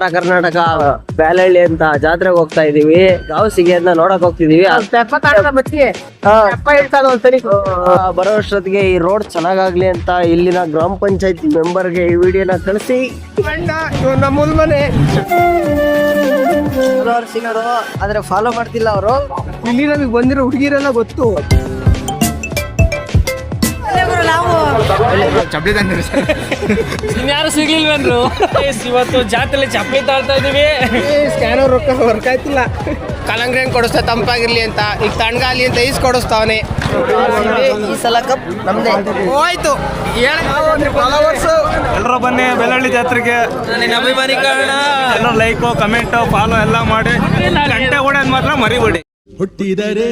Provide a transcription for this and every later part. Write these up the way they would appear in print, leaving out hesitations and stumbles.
ಕರ್ನಾಟಕ ಬ್ಯಾಲಹಳ್ಳಿ ಅಂತ ಜಾತ್ರೆಗೆ ಹೋಗ್ತಾ ಇದೀವಿ. ಗಾವಸಿಗೆ ಅಂತ ನೋಡಕ್ ಹೋಗ್ತಿದೀವಿ. ಬರೋ ವರ್ಷದಿಗೆ ಈ ರೋಡ್ ಚೆನ್ನಾಗಾಗ್ಲಿ ಅಂತ ಇಲ್ಲಿನ ಗ್ರಾಮ ಪಂಚಾಯತಿ ಮೆಂಬರ್ಗೆ ಈ ವಿಡಿಯೋನ ಕಳಿಸಿ ಸಿಗೋರು ಆದ್ರೆ ಫಾಲೋ ಮಾಡ್ತಿಲ್ಲ ಅವರು. ಇಲ್ಲಿ ನಮಗೆ ಬಂದಿರೋ ಹುಡುಗಿರೆಲ್ಲ ಗೊತ್ತು. ಯಾರು ಸಿಗ್ಲಿಲ್ವೇನ್ರು? ಇವತ್ತು ಜಾತ್ರೆಲಿ ಚಪ್ಪಲಿ ತಾಳ್ತಾ ಇದೀವಿ. ಸ್ಕ್ಯಾನರ್ ರೊಕ್ಕ ವರ್ಕ್ ಆಯ್ತಿಲ್ಲ. ಕಲಂಗ್ರಿ ಹಣ್ಣು ಕೊಡಿಸ್ತಾ ತಂಪಾಗಿರ್ಲಿ ಅಂತ, ಈಗ ತಣ್ಣಗಾಲಿ ಅಂತ ಈಸ್ ಕೊಡಿಸ್ತಾವನೆ. ಈ ಸಲ ಕಪ್ ನಮ್ದೇ ಹೋಯ್ತು. ಎಲ್ಲರೂ ಬನ್ನಿ ಬೆಳ್ಳಳ್ಳಿ ಜಾತ್ರೆಗೆ. ನಿನ್ನ ಅಭಿಮಾನಿ ಕಾರಣ ಎಲ್ಲರೂ ಲೈಕು ಕಮೆಂಟು ಫಾಲೋ ಎಲ್ಲ ಮಾಡಿ. ಗಂಟೆ ಹೊಡೆಯೋದು ಮಾತ್ರ ಮರಿಬೇಡಿ. ಹುಟ್ಟಿದರೆ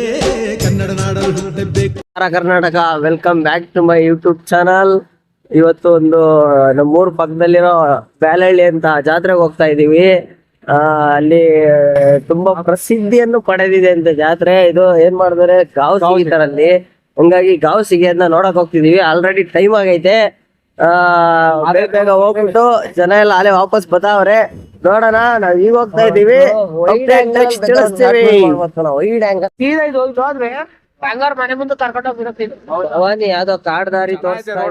ಕನ್ನಡ ನಾಡಲು ಹುಟ್ಟಬೇಕು. Karnataka welcome back to my YouTube channel. ಇವತ್ತು ಒಂದು ನಮ್ಮೂರ್ ಪಕ್ಕದಲ್ಲಿರೋ ಬ್ಯಾಲಹಳ್ಳಿ ಅಂತ ಜಾತ್ರೆಗೆ ಹೋಗ್ತಾ ಇದೀವಿ. ಅಲ್ಲಿ ತುಂಬಾ ಪ್ರಸಿದ್ಧಿಯನ್ನು ಪಡೆದಿದೆ ಅಂತ ಜಾತ್ರೆ. ಇದು ಏನ್ ಮಾಡಿದ್ರೆ ಗಾವ್ ಸಿಗಿತಾರಲ್ಲಿ, ಹಂಗಾಗಿ ಗಾವ್ ಸಿಗಿ ಅಂತ ನೋಡಕ್ ಹೋಗ್ತಿದೀವಿ. ಆಲ್ರೆಡಿ ಟೈಮ್ ಆಗೈತೆ. ಬೇಗ ಹೋಗ್ಬಿಟ್ಟು ಜನ ಎಲ್ಲ ಅಲ್ಲೇ ವಾಪಸ್ ಬತಾವ್ರೆ. ನೋಡೋಣ, ನಾವ್ ಈಗ ಹೋಗ್ತಾ ಇದೀವಿ. ಮನೆ ಮುಂದೆ ಕರ್ಕೊಂಡು ಹೋಗಿರ್ತೀವಿ. ಅವನಿ ಯಾವ್ದೋ ಕಾಡ್ದಾರಿ ತೋರಿಸ್ತಾ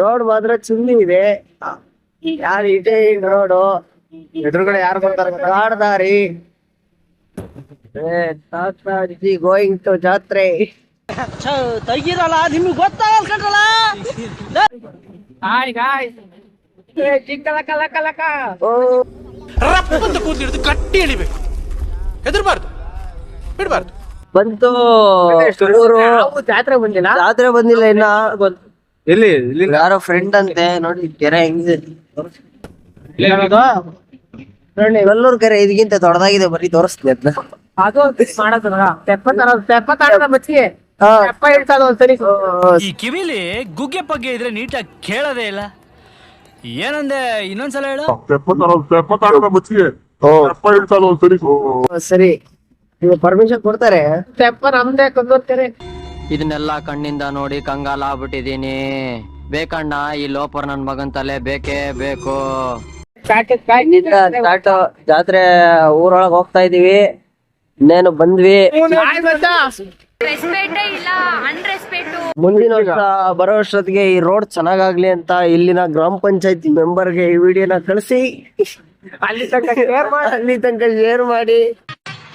ರೋಡ್ ಮಾತ್ರ ಚುನ್ನಿ ಇದೆ. ಯಾರು ಇದೆ ಈಗ ರೋಡು ಎದುರುಗಡೆ ಯಾರು ಬರ್ತಾರೆ? ಕಾಡ್ದಾರಿ. ಗೋಯಿಂಗ್ ಟು ಜಾತ್ರೆ. ತೆಗಿರಲ್ಲ, ನಿಮ್ಗೆ ಗೊತ್ತಾಗಲ್ಲ ಕಣ್ರಲ್ಲ. ಗಟ್ಟಿ ಎಳಿಬೇಕು, ಹೆದರ್ಬಾರ್ದು, ಬಿಡ್ಬಾರ್ದು. ಬಂತು ಜಾತ್ರೆ ಬಂದಿಲ್ಲ. ಜಾತ್ರೆ ಬಂದಿಲ್ಲ ಇನ್ನ. ಎಲ್ಲಿ ಯಾರೋ ಫ್ರೆಂಡ್ ಅಂತೆ. ನೋಡಿ ಕೆರೆ ಹೆಂಗಿದೆ. ಕಲ್ಲೂರ್ ಕೆರೆ ಇದಕ್ಕಿಂತ ದೊಡ್ಡದಾಗಿದೆ. ಬರೀ ತೋರಿಸ್ತೀನಿ ಅದ್ನ. ಅದು ಮಾಡೋದಲ್ಲ. ತೆಪ್ಪತ್ತಾರದ ಮಚ್ಚಿಗೆ ತೆಪ್ಪ ಇಡ್ತದ ಒಂದ್ಸರಿ. ಈ ಕಿವಿಲಿ ಗುಗ್ಗೆ ಪಗ್ಗೆ ಇದ್ರೆ ನೀಟಾಗಿ ಕೇಳೋದೇ ಇಲ್ಲ. ಏನಂದೆ ಇನ್ನೊಂದ್ಸಲ ಹೇಳು. ಸರಿ, ಪರ್ಮಿಷನ್ ಕೊಡ್ತಾರೆ. ತೆಪ್ಪ ನಮ್ದೇ ಕೊಂದೋಗ್ತಾರೆ. ಇದನ್ನೆಲ್ಲ ಕಣ್ಣಿಂದ ನೋಡಿ ಕಂಗಾಲ ಆಗ್ಬಿಟ್ಟಿದೀನಿ. ಬೇಕಣ್ಣ, ಈ ಲೋಪರ್ ನನ್ ಮಗನ್ ತಲೆ ಬೇಕೇ ಬೇಕು. ಸ್ಟಾರ್ಟ್ ಜಾತ್ರೆ ಊರೊಳಗ್ ಹೋಗ್ತಾ ಇದೀವಿ. ಇನ್ನೇನು ಬಂದ್ವಿ. ಮುಂದಿನ ವರ್ಷ ಬರೋ ವರ್ಷದಿಗೆ ಈ ರೋಡ್ ಚೆನ್ನಾಗಾಗ್ಲಿ ಅಂತ ಇಲ್ಲಿನ ಗ್ರಾಮ ಪಂಚಾಯತಿ ಮೆಂಬರ್ಗೆ ಈ ವಿಡಿಯೋನ ಕಳಿಸಿ ಅಲ್ಲಿ ತನಕ ಶೇರ್ ಮಾಡಿ.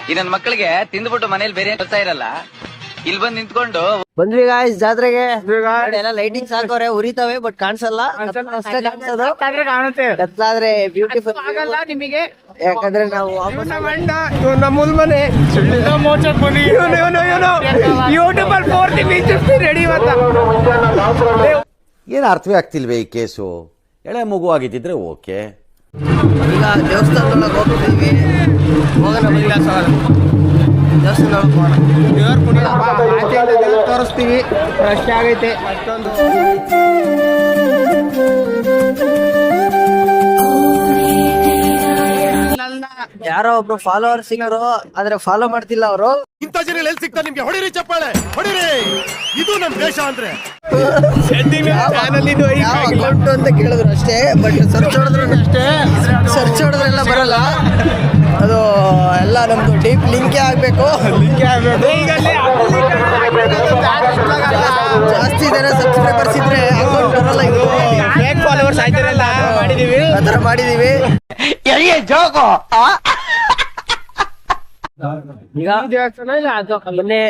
ಈ ನನ್ ಮಕ್ಕಳಿಗೆ ತಿಂದ್ಬಿಟ್ಟು ಮನೇಲಿ ಬೇರೆ ಕೆಲಸ ಇರಲ್ಲ, ಇಲ್ಲಿ ಬಂದು ನಿಂತ್ಕೊಂಡು ಬಂದ್ವಿ ಗಾಯ್ಸ್ ಜಾತ್ರೆಗೆ. ಎಲ್ಲ ಲೈಟಿಂಗ್ಸ್ ಹಾಕೋರೆ, ಉರಿತಾವೆ ಬಟ್ ಕಾಣಿಸಲ್ಲ. ಅಷ್ಟೇ ಕಾಣಿಸೋದು. ಕತ್ಲಾದ್ರೆ ಬ್ಯೂಟಿಫುಲ್ ಆಗಲ್ಲ ನಿಮಗೆ. ಯಾಕಂದ್ರೆ ನಾವು ಏನು ಅರ್ಥವೇ ಆಗ್ತಿಲ್ವೇ ಈ ಕೇಸು? ಎಳೆ ಮಗು ಆಗಿದ್ದಿದ್ರೆ ಓಕೆ. ಈಗ ದೇವಸ್ಥಾನದೊಳಗೆ ಹೋಗ್ತಿದ್ವಿ. ಹೋಗೋಣ ದೇವಸ್ಥಾನ ತೋರಿಸ್ತೀವಿ. ರಶ್ ಆಗೈತೆ ಅಷ್ಟೊಂದು. ಯಾರೋ ಒಬ್ರು ಫಾಲೋವರ್ ಸಿಗೋರು ಆದ್ರೆ ಫಾಲೋ ಮಾಡ್ತಿಲ್ಲ ಅವರು. ಇಂಥ ಜನ ಎಲ್ಲಿ ಸಿಗ್ತಾರೆ ನಿಮ್ಗೆ? ಹೊಡಿರಿ ಚಪ್ಪಾಳೆ, ಹೊಡಿರಿ. ಇದು ನಮ್ ದೇಶ ಅಂದ್ರೆ. ಅಕೌಂಟ್ ಅಂತ ಕೇಳಿದ್ರು ಅಷ್ಟೇ, ಬಟ್ ಸರ್ಚ್ ಹೊಡೆದ್ರು ಅಷ್ಟೇ. ಸರ್ಚ್ ಹೊಡೆದ್ರೆಲ್ಲ ಬರಲ್ಲ. ಅದು ಎಲ್ಲ ನಮ್ದು ಡೀಪ್ ಲಿಂಕೇ ಆಗ್ಬೇಕು. ಜಾಸ್ತಿ ಜನ ಸಬ್ಸ್ಕ್ರೈಬರ್ಸ್ ಇದ್ರೆ ಅಕೌಂಟ್ ಬರಲ್ಲ. ಇದು ಫೇಕ್ ಫಾಲೋವರ್ಸ್ ಆಯ್ತಾರಲ್ಲ, ಮಾಡಿದೀವಿ. ಆತರ ಮಾಡಿದೀವಿ. ಈಗ ಮೊನ್ನೆ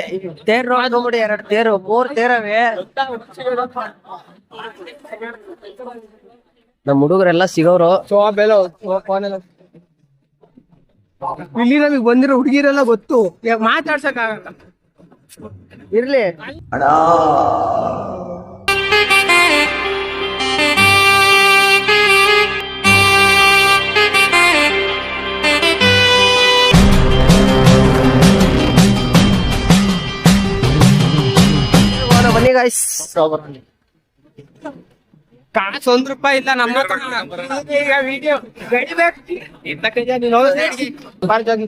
ತೇರ್ ನೋಡ್ಕೊಂಬಿಡಿ. 2 ತೇರು 3 ತೇರವೆ. ನಮ್ ಹುಡುಗರೆಲ್ಲ ಸಿಗೋರು. ಇಲ್ಲಿ ನಮಗೆ ಬಂದಿರೋ ಹುಡುಗಿರೆಲ್ಲ ಗೊತ್ತು. ಮಾತಾಡ್ಸಕ್ ಆಗಲ್ಲ. ಇರ್ಲಿ ಬನ್ನಿ ಗಾಯ್ಸ್. ಕಾಸು ₹1 ಇಲ್ಲ ನಮ್ಮ ಹತ್ರ. ಈಗ ವಿಡಿಯೋ ಗಡಿಬೇಕು ನೀನು ಬಾರ್ಜೋಗಿ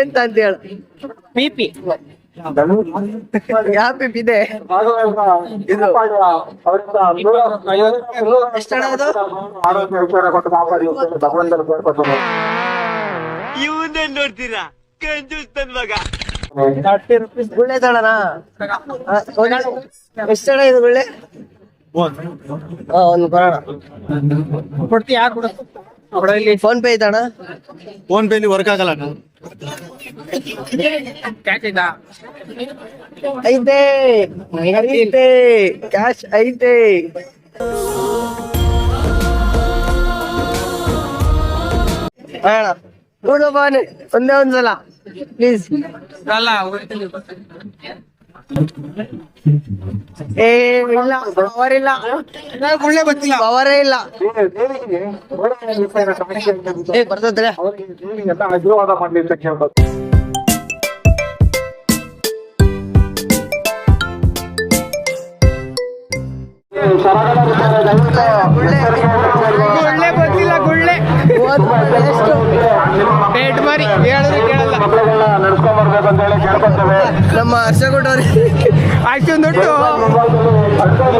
ಎಂತ ಅಂತ ಹೇಳ ಪಿಪಿ ಯಾವ ಪಿಪ್ ಇದೆ ಇದು ಎಷ್ಟಣ ಅದು ₹30 ಗುಳ್ಳೆ ತಳನ ಎಷ್ಟಣ ಇದು ಗುಳ್ಳೆ ಒಂದು ಬರೋಣ ಕೊಡ್ತಿ ಯಾರು ಕೊಡ ಫೋನ್ ಪೇ ಐತಣ ಫೋನ್ ಪೇ ವರ್ಕ್ ಆಗಲ್ಲ ಕ್ಯಾಚ್ ಐತಾ ಐತೆ ಐತೆ ಕ್ಯಾಶ್ ಐತೆ ಅಣ್ಣ ಕೊಡು ಫೋನ್ ಒಂದೇ ಒಂದ್ಸಲ ಪ್ಲೀಸ್ ಅಲ್ಲ ಏ ಇಲ್ಲ ಪವರ್ ಇಲ್ಲ ಗುಳ್ಳೆ ಗೊತ್ತಿಲ್ಲ ಪವರೇ ಇಲ್ಲ ಏ ಬರ್ತದ್ರೆ ಗುಳ್ಳೆ ಗೊತ್ತಿಲ್ಲ ಗುಳ್ಳೆ ಎಷ್ಟು ಡೇಟ್ ಮಾರಿ ಹೇಳಿದ್ರೆ ಕೇಳಲ್ಲ ನಮ್ಮ ಹರ್ಷಗೌಡವ್ರಿ ಅಷ್ಟೊಂದು ದುಡ್ಡು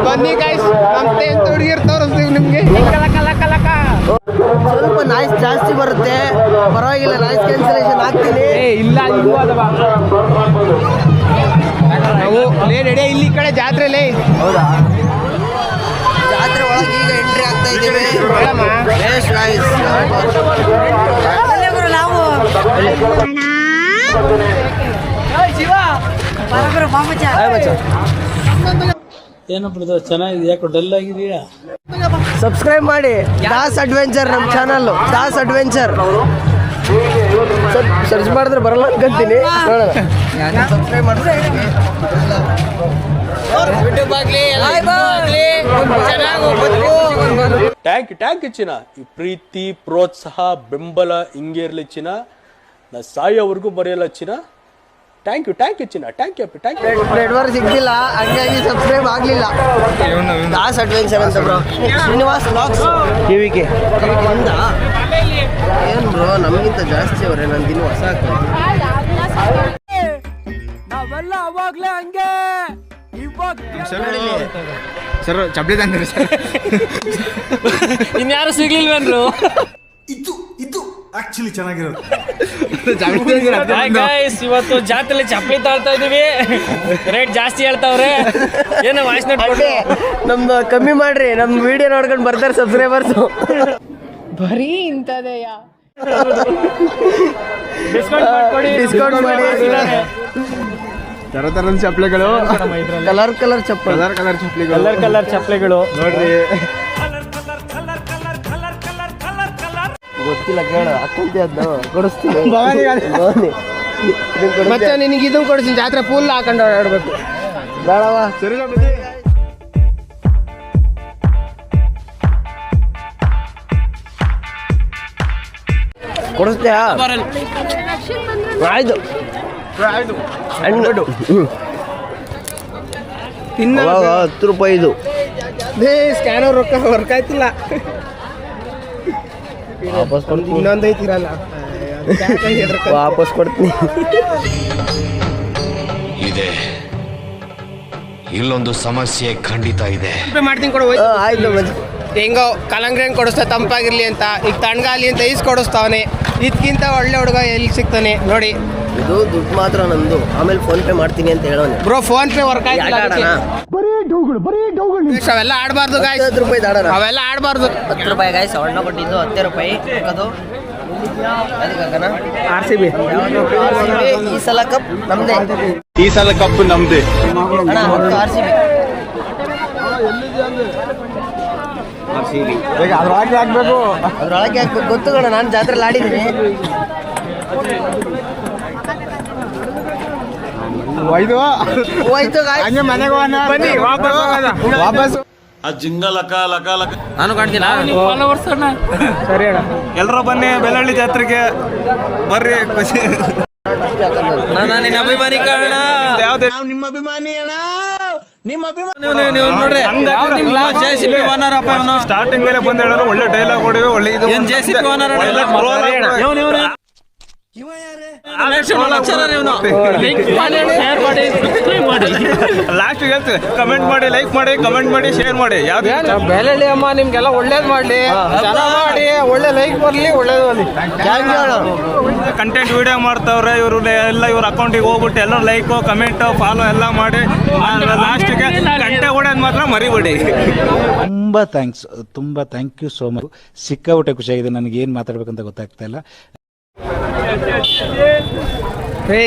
ಬನ್ನಿ ಗಾಯ್ಸ್ ನಮ್ ಟೆಂತ್ ಹುಡುಗಿರ್ ತೋರಿಸ್ತೀವಿ ನಿಮ್ಗೆ ಸ್ವಲ್ಪ ನಾಯ್ಸ್ ಜಾಸ್ತಿ ಬರುತ್ತೆ ಪರವಾಗಿಲ್ಲ ನಾಯ್ಸ್ ಕ್ಯಾನ್ಸಲೇಷನ್ ಹಾಕ್ತೀನಿ ಇಲ್ಲ ಇಲ್ವೋ ಅದವಾ ನಾವು ರೆಡಿ ಇಲ್ಲಿ ಈ ಕಡೆ ಜಾತ್ರೆಲೇ ಹೌದಾ ಜಾತ್ರೆ ಒಳಗೆ ಈಗ ಎಂಟ್ರಿ ಆಗ್ತಾ ಇದ್ದೀವಿ ಎಷ್ಟು ನಾಯ್ಸ್ ಏನಪ್ಪ ಚೆನ್ನಾಗಿದೆ, ಯಾಕೋ ಡಲ್ ಆಗಿದೆಯಾ? ಸಬ್ಸ್ಕ್ರೈಬ್ ಮಾಡಿ ದಾಸ್ ಅಡ್ವೆಂಚರ್ ನಮ್ಮ ಚಾನಲ್ ದಾಸ್ ಅಡ್ವೆಂಚರ್ ಸರ್ಚ್ ಮಾಡಿದ್ರೆ ಬರಲ್ಲ ಅನ್ಕೊಂತೀನಿ ನೋಡೋಣ ಸಬ್ಸ್ಕ್ರೈಬ್ ಮಾಡಿದ್ರೆ ಟ್ಯಾಂಕ್ ಚಿನ್ನ ಈ ಪ್ರೀತಿ ಪ್ರೋತ್ಸಾಹ ಬೆಂಬಲ ಹಿಂಗೆ ಇರ್ಲಿ ಚಿನ್ನ ನಾ ಸಾಯೋವರೆಗೂ ಬರೆಯಲ್ಲ ಚಿನ್ನ. ಥ್ಯಾಂಕ್ ಯು ಚಿನ್ನ, ಥ್ಯಾಂಕ್ ಯು. ನೆಟ್ವರ್ಕ್ ಸಿಗ್ತಿಲ್ಲ ಹಂಗಾಗಿ ಸಬ್ಸ್ಕ್ರೈಬ್ ಆಗ್ಲಿಲ್ಲ. ದಾಸ್ ಅಡ್ವೆಂಚರ್ ಅಂತ ಬ್ರೋ, ಶ್ರೀನಿವಾಸ್ ವ್ಲಾಗ್ಸ್ ಟಿವಿಗೆ ಏನ್ ಬ್ರೋ ನಮಗಿಂತ ಜಾಸ್ತಿ ಅವ್ರೆ ನಾನು ದಿನ ಹೊಸ ನಾವೆಲ್ಲ ಅವಾಗ್ಲೇ ಹಂಗೆ ಸರ್ ಚಪ್ಲಿ ತಂದ್ರಿ ಸರ್. ಇನ್ಯಾರು ಸಿಗ್ಲಿಲ್ವೇನ್ರು? ಇದು ಆಕ್ಚುಲಿ ಚೆನ್ನಾಗಿರೋದು. ಇವತ್ತು ಜಾತ್ರೆಲಿ ಚಪ್ಪಲಿ ತಾಳ್ತಾ ಇದೀವಿ, ರೇಟ್ ಜಾಸ್ತಿ ಹೇಳ್ತಾವ್ರೆ. ಏನೋ ವಾಯ್ಸ್ ನೋಟ್ ನಮ್ದು ಕಮ್ಮಿ ಮಾಡ್ರಿ, ನಮ್ ವಿಡಿಯೋ ನೋಡ್ಕೊಂಡು ಬರ್ತಾರೆ ಸಬ್ಸ್ಕ್ರೈಬರ್ಸ್. ಬರೀ ಇಂಥದೆಯ ಡಿಸ್ಕೌಂಟ್ ಮಾಡಿ. ತರ ತರದ ಚಪ್ಲಿಗಳು, ಕಲರ್ ಚಪ್ಪಲ್, ಕಲರ್ ಚಪ್ಲಿಗಳು, ಕಲರ್ ಚಪ್ಪಲಿಗಳು ನೋಡ್ರಿ. ಗೊತ್ತಿಲ್ಲ ಕೇಳ ಅಕ್ಕಂತೆ ಅದ್ನ ಕೊಡಿಸ್ತೀನಿ. ಮತ್ತೆ ನಿನಗೆ ಇದನ್ನು ಕೊಡಿಸ್ತೀನಿ, ಜಾತ್ರೆ ಫುಲ್ ಹಾಕೊಂಡು ಓಡಾಡ್ಬೇಕು. ಬೇಡವ ಕೊಡಿಸ್ತೀಯಾ? ಆಯ್ತು ಹಣ್ಣು ₹10 ಇದು. ಸ್ಕ್ಯಾನರ್ ರೊಕ್ಕ ವರ್ಕ್ ಆಯ್ತಿಲ್ಲ, ವಾಪಸ್ ಕೊಡ್ತೀನಿ, ಇನ್ನೊಂದು ಐತಿರಲ್ಲ ವಾಪಸ್ ಕೊಡ್ತೀನಿ. ಇದೆ ಇಲ್ಲೊಂದು ಸಮಸ್ಯೆ ಖಂಡಿತ ಇದೆ. ಮಾಡ್ತೀನಿ ಕೊಡು. ಆಯ್ತು ಮಚ್ಚ. ಹೆಂಗೋ ಕಲಂಗ್ರಿ ಹಣ್ಣು ಕೊಡಿಸ್ತಾ ತಂಪಾಗಿರ್ಲಿ ಅಂತ, ಈಗ ತಣ್ಣಗಾಲಿ ಅಂತ ಈಸ್ ಕೊಡಿಸ್ತಾವನೆ. ಇದಕ್ಕಿಂತ ಒಳ್ಳೆ ಹುಡುಗ ಎಲ್ಲಿ ಸಿಗ್ತಾನೆ ನೋಡಿ. ಇದು ದುಡ್ಡು ಮಾತ್ರ ನಂದು, ಆಮೇಲೆ ಫೋನ್ ಪೇ ಮಾಡ್ತೀನಿ ಅಂತ ಹೇಳೋನೆ. ಬ್ರೋ ಫೋನ್ ಪೇ ವರ್ಕ್ ಆಯ್ತಿಲ್ಲ, ಅವೆಲ್ಲ ಆಡಬಾರ್ದು ಗಾಯ್ಸ್. ₹10 ದಾಡೋಣ, ಅವೆಲ್ಲ ಆಡಬಾರ್ದು. ₹10 ಗಾಯ್ಸ್. ಅವಣ್ಣ ಕೊಟ್ಟಿದ್ದು ₹10. ಅದು RCB ಈ ಸಲ ಕಪ್ ನಮ್ದೇ, ಈ ಸಲ ಕಪ್ಪು ನಮ್ದೇ ಅಣ್ಣ. RCB ಅದ್ರೊಳಗೆ ಹಾಕ್ಬೇಕು. ಅದ್ರೊಳಗೆ ಹಾಕ್ಬೇಕು, ಗೊತ್ತು ಕಣ, ನಾನು ಜಾತ್ರೆಲಿ ಆಡಿದ್ದೀನಿ. ಹೋಯ್ತು ಹೋಯ್ತು ಗಾಯ್ಸ್. ಹಂಗೆ ಮನೆಗೆ ಹೋಗೋಣ. ಬನ್ನಿ ವಾಪಸ್. ಆ ಜಿಂಗ ಲಕ ಲಕ ಲಕ. ನಾನು ಕಾಣ್ತೀನಿ. ಸರಿ ಅಣ್ಣ. ಎಲ್ಲರೂ ಬನ್ನಿ ಬೆಳ್ಳಳ್ಳಿ ಜಾತ್ರೆಗೆ ಬರ್ರಿ. ಖುಷಿ ನಾನು ನಿನ್ನ ಅಭಿಮಾನಿ ಕಾರಣ. ಯಾವ್ದೇ ನಿಮ್ಮ ಅಭಿಮಾನಿ ಅಣ್ಣ. ನಿಮ್ಮ ಅಭಿಮಾನಿ ನೀವು ನೋಡ್ರಿ. JCB ಓನರ್ ಅಪ್ಪ ಅವನು. ಸ್ಟಾರ್ಟಿಂಗ್ ಮೇಲೆ ಬಂದು ಹೇಳೋರು ಒಳ್ಳೆ ಡೈಲಾಗ್ ಹೊಡಿವೆ, ಒಳ್ಳೆ ಇದು ಏನ್ JCB ಓನರ್ ಲಾಸ್ಟ್ ಹೇಳ್ತೀವಿ. ಕಮೆಂಟ್ ಮಾಡಿ, ಲೈಕ್ ಮಾಡಿ, ಕಮೆಂಟ್ ಮಾಡಿ, ಶೇರ್ ಮಾಡಿ. ಯಾವ್ದು ಬೆಳಳ್ಳಿ ಅಮ್ಮ ನಿಮ್ಗೆಲ್ಲ ಒಳ್ಳೇದ್ ಮಾಡ್ಲಿ, ಚೆನ್ನಾಗ್ ಮಾಡಿ, ಒಳ್ಳೆ ಲೈಕ್ ಬರ್ಲಿ, ಒಳ್ಳೇದು ಬರ್ಲಿ. ಕಂಟೆಂಟ್ ವಿಡಿಯೋ ಮಾಡ್ತಾವ್ರೆ ಇವರು ಎಲ್ಲ. ಇವ್ರ ಅಕೌಂಟಿಗೆ ಹೋಗ್ಬಿಟ್ಟು ಎಲ್ಲರೂ ಲೈಕು, ಕಮೆಂಟು, ಫಾಲೋ ಎಲ್ಲ ಮಾಡಿ ಲಾಸ್ಟಿಗೆ ಗಂಟೆ ಹೊಡೆಯೋದು ಮಾತ್ರ ಮರಿಬೇಡಿ. ತುಂಬ ಥ್ಯಾಂಕ್ ಯು ಸೋ ಮಚ್. ಸಿಕ್ಕಾಬಿಟ್ಟೆ ಖುಷಿಯಾಗಿದೆ. ನನಗೆ ಏನು ಮಾತಾಡ್ಬೇಕಂತ ಗೊತ್ತಾಗ್ತಾ ಇಲ್ಲ.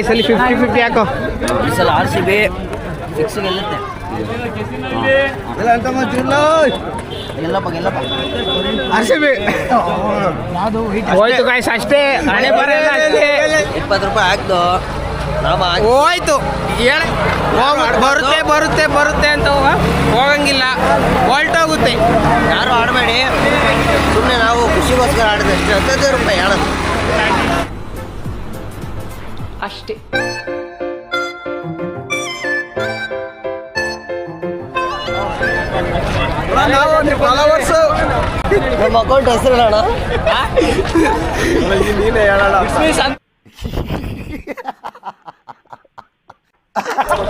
ಸಲ 50-50 ಯಾಕೋ RCB ಫಿಕ್ಸ್ ಗೆಲ್ಲುತ್ತೆ. ಹೋಯ್ತು ಗಾಯ್ಸ್, ಅಷ್ಟೇ. ಹಣೆ ಬರಲ್ಲ ಅಷ್ಟೇ. 20 ರೂಪಾಯಿ ಹಾಕ್ದು ಹೋಯ್ತು. ಬರುತ್ತೆ ಬರುತ್ತೆ ಬರುತ್ತೆ ಅಂತ ಹೋಗಂಗಿಲ್ಲ, ಹೊಲ್ಟೋಗುತ್ತೆ. ಯಾರು ಆಡಬೇಡಿ, ಸುಮ್ಮನೆ ನಾವು ಖುಷಿಗೋಸ್ಕರ ಆಡಿದಷ್ಟೇ. 15 ರೂಪಾಯಿ ಆಡೋದು ಅಷ್ಟೇ. ನಮ್ಮ ಅಕೌಂಟ್ ಹೆಸರು ಹೇಳೋಣ. ನೀನೇ ಹೇಳಲ್ಲ.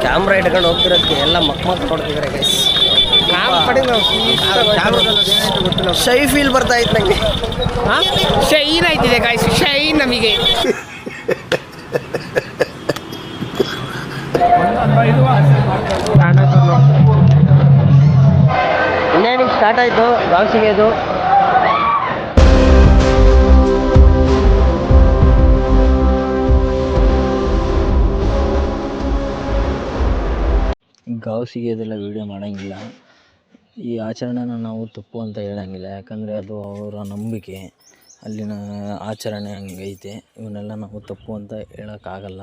ಕ್ಯಾಮ್ರಾ ಇಟ್ಕೊಂಡು ಹೋಗ್ತಿರೋದಕ್ಕೆ ಎಲ್ಲ ಮಕ್ ನೋಡ್ತಿದ್ದಾರೆ ಗೈಸ್. ಶೈ ಫೀಲ್ ಬರ್ತಾ ಇತ್ತು ನಂಗೆ. ಶೈನ್ ಆಯ್ತಿದೆ ಗಾಯ್ಸ್, ಶೈನ್ ನಮಗೆ. ಇನ್ನೇನಿಗೆ ಸ್ಟಾರ್ಟ್ ಆಯಿತು ಗಾಂವ್ ಸಿಗೋದು. ಗಾವು ಸಿಗೋದೆಲ್ಲ ವೀಡಿಯೋ ಮಾಡೋಂಗಿಲ್ಲ. ಈ ಆಚರಣೆನ ನಾವು ತಪ್ಪು ಅಂತ ಹೇಳೋಂಗಿಲ್ಲ, ಯಾಕಂದರೆ ಅದು ಅವರ ನಂಬಿಕೆ, ಅಲ್ಲಿನ ಆಚರಣೆ ಹಂಗೈತೆ. ಇವನ್ನೆಲ್ಲ ನಾವು ತಪ್ಪು ಅಂತ ಹೇಳೋಕ್ಕಾಗಲ್ಲ.